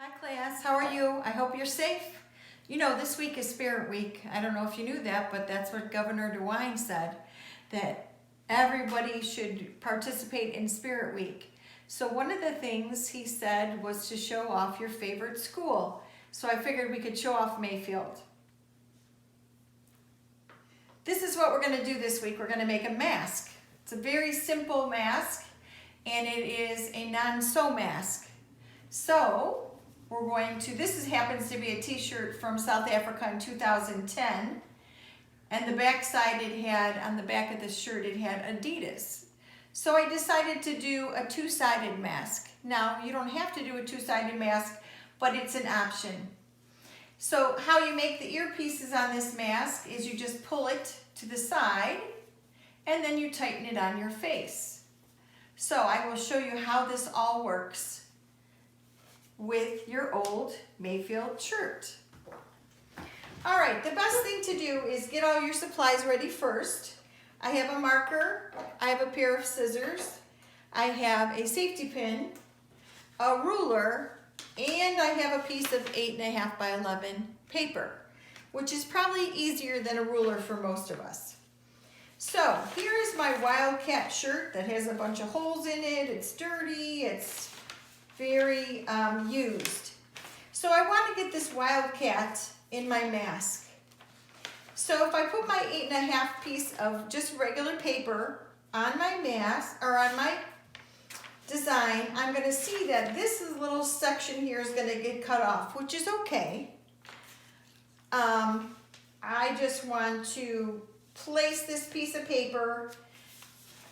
Hi class, how are you? I hope you're safe. You know, this week is Spirit Week. I don't know if you knew that, but that's what Governor DeWine said, that everybody should participate in Spirit Week. So one of the things he said was to show off your favorite school. So I figured we could show off Mayfield. This is what we're going to do this week. We're going to make a mask. It's a very simple mask, and it is a non-sew mask. So we're going to, happens to be a t-shirt from South Africa in 2010, and the back side on the back of the shirt it had Adidas. So I decided to do a two-sided mask. Now you don't have to do a two-sided mask, but it's an option. So how you make the earpieces on this mask is you just pull it to the side and then you tighten it on your face. So I will show you how this all works with your old Mayfield shirt. All right, the best thing to do is get all your supplies ready first. I have a marker, I have a pair of scissors, I have a safety pin, a ruler, and I have a piece of 8.5 by 11 paper, which is probably easier than a ruler for most of us. So here is my Wildcat shirt that has a bunch of holes in it. It's dirty, it's very used. So I want to get this Wildcat in my mask. So if I put my 8.5 piece of just regular paper on my mask, or on my design, I'm going to see that this little section here is going to get cut off, which is okay. I just want to place this piece of paper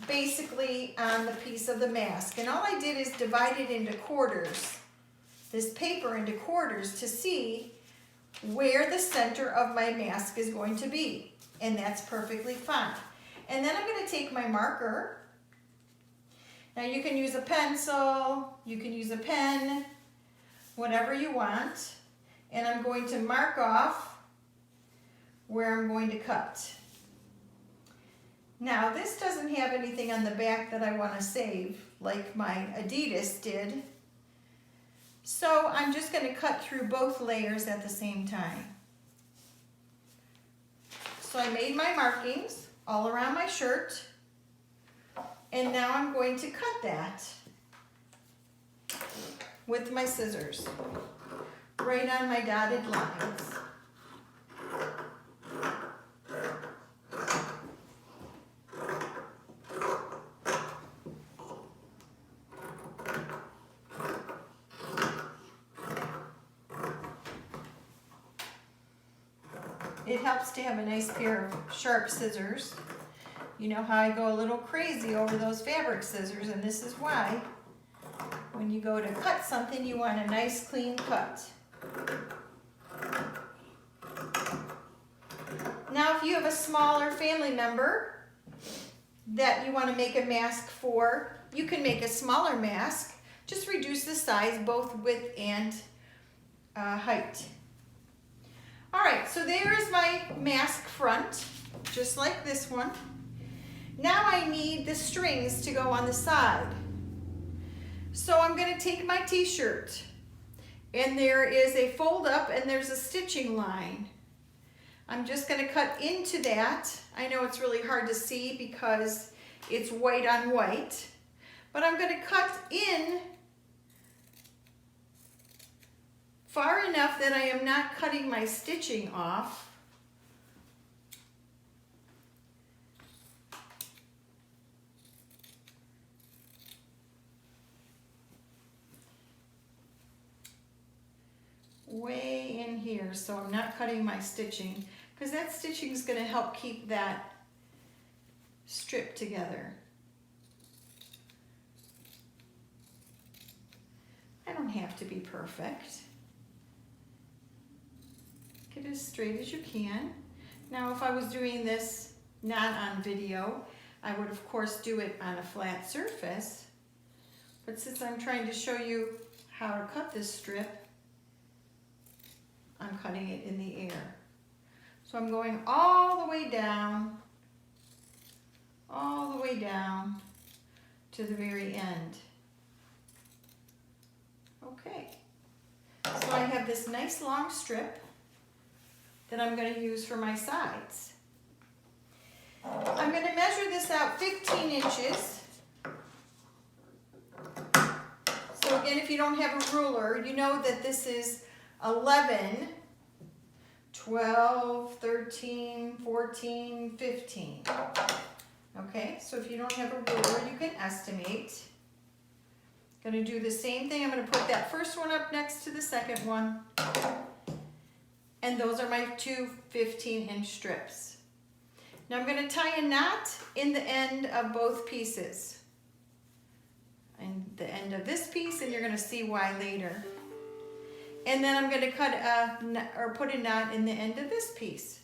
basically on the piece of the mask. And all I did is divide it into quarters, this paper into quarters, to see where the center of my mask is going to be. And that's perfectly fine. And then I'm going to take my marker. Now you can use a pencil, you can use a pen, whatever you want. And I'm going to mark off where I'm going to cut. Now this doesn't have anything on the back that I want to save like my Adidas did. So I'm just going to cut through both layers at the same time. So I made my markings all around my shirt. And now I'm going to cut that with my scissors right on my dotted lines. It helps to have a nice pair of sharp scissors. You know how I go a little crazy over those fabric scissors, and this is why. When you go to cut something, you want a nice clean cut. Now if you have a smaller family member that you want to make a mask for, you can make a smaller mask. Just reduce the size, both width and height. All right, so there is my mask front, just like this one. Now I need the strings to go on the side. So I'm going to take my t-shirt, and there is a fold up and there's a stitching line. I'm just going to cut into that. I know it's really hard to see because it's white on white, but I'm going to cut in far enough that I am not cutting my stitching off. Way in here, so I'm not cutting my stitching, because that stitching is going to help keep that strip together. I don't have to be perfect. Get as straight as you can. Now if I was doing this not on video, I would of course do it on a flat surface, but since I'm trying to show you how to cut this strip, I'm cutting it in the air. So I'm going all the way down to the very end. Okay. have this nice long strip that I'm going to use for my sides. I'm going to measure this out 15 inches. So again, if you don't have a ruler, you know that this is 11, 12, 13, 14, 15. Okay, so if you don't have a ruler, you can estimate. Going to do the same thing. I'm going to put that first one up next to the second one. And those are my two 15-inch strips. Now I'm going to tie a knot in the end of both pieces. And the end of this piece, and you're going to see why later. And then I'm going to cut put a knot in the end of this piece.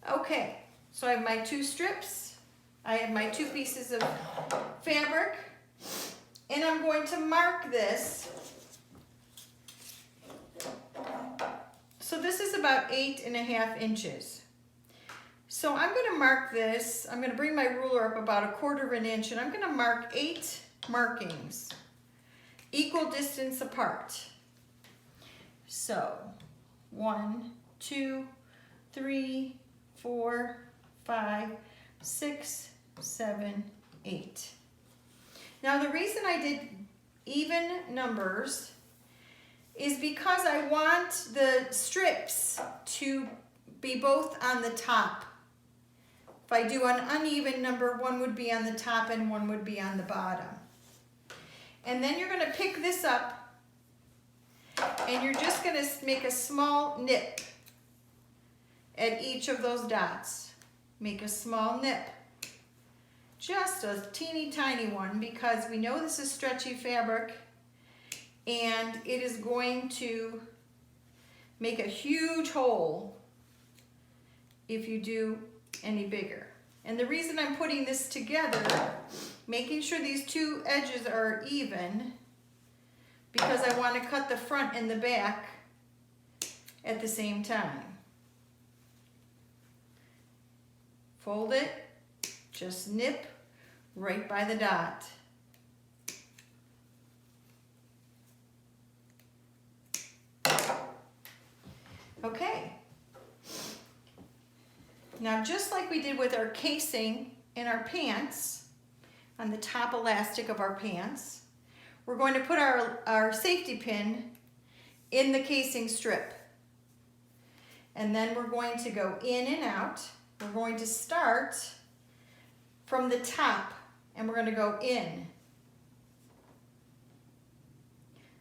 Okay, so I have my two strips. I have my two pieces of fabric, and I'm going to mark this. So this is about 8.5 inches. So I'm going to mark this. I'm going to bring my ruler up about 1/4 inch, and I'm going to mark 8 markings, equal distance apart. So 1, 2, 3, 4, 5, 6, 7, 8. Now the reason I did even numbers is because I want the strips to be both on the top. If I do an uneven number, one would be on the top and one would be on the bottom. And then you're going to pick this up and you're just going to make a small nip at each of those dots. Make a small nip. Just a teeny tiny one, because we know this is stretchy fabric and it is going to make a huge hole if you do any bigger. And the reason I'm putting this together, making sure these two edges are even, because I want to cut the front and the back at the same time. Fold it, just nip right by the dot. Okay. Now, just like we did with our casing in our pants, on the top elastic of our pants, we're going to put our safety pin in the casing strip. And then we're going to go in and out. We're going to start from the top, and we're going to go in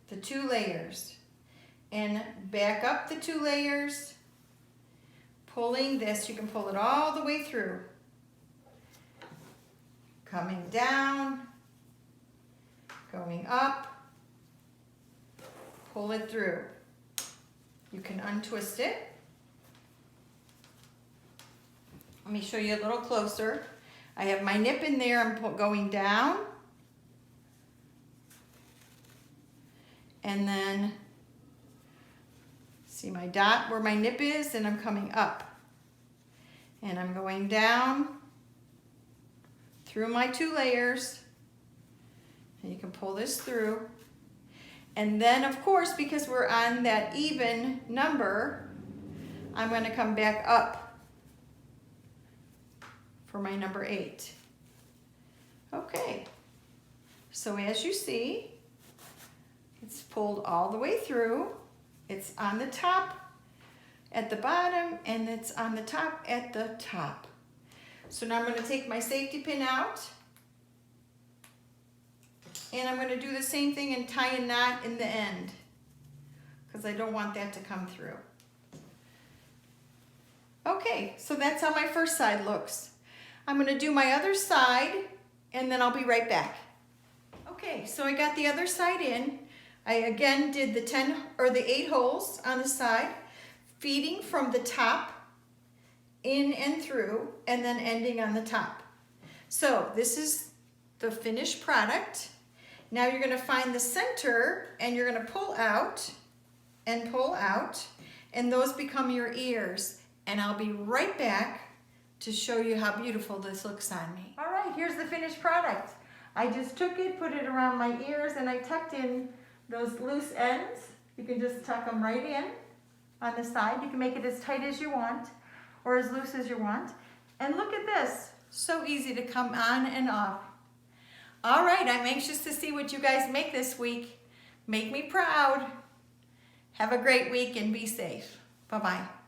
the 2 layers and back up the 2 layers. Pulling this, you can pull it all the way through. Coming down, going up, pull it through. You can untwist it. Let me show you a little closer. I have my nip in there, I'm going down. And then, see my dot where my nip is, and I'm coming up. And I'm going down through my 2 layers. And you can pull this through. And then, of course, because we're on that even number, I'm going to come back up for my number 8. Okay. So as you see, it's pulled all the way through. It's on the top at the bottom, and it's on the top at the top. So now I'm going to take my safety pin out, and I'm going to do the same thing and tie a knot in the end, because I don't want that to come through. Okay, so that's how my first side looks. I'm going to do my other side, and then I'll be right back. Okay, so I got the other side in. I again did the 8 holes on the side, feeding from the top in and through, and then ending on the top. So this is the finished product. Now you're going to find the center, and you're going to pull out, and those become your ears. And I'll be right back to show you how beautiful this looks on me. All right, here's the finished product. I just took it, put it around my ears, and I tucked in those loose ends, you can just tuck them right in on the side. You can make it as tight as you want or as loose as you want. And look at this, so easy to come on and off. All right, I'm anxious to see what you guys make this week. Make me proud. Have a great week and be safe. Bye-bye.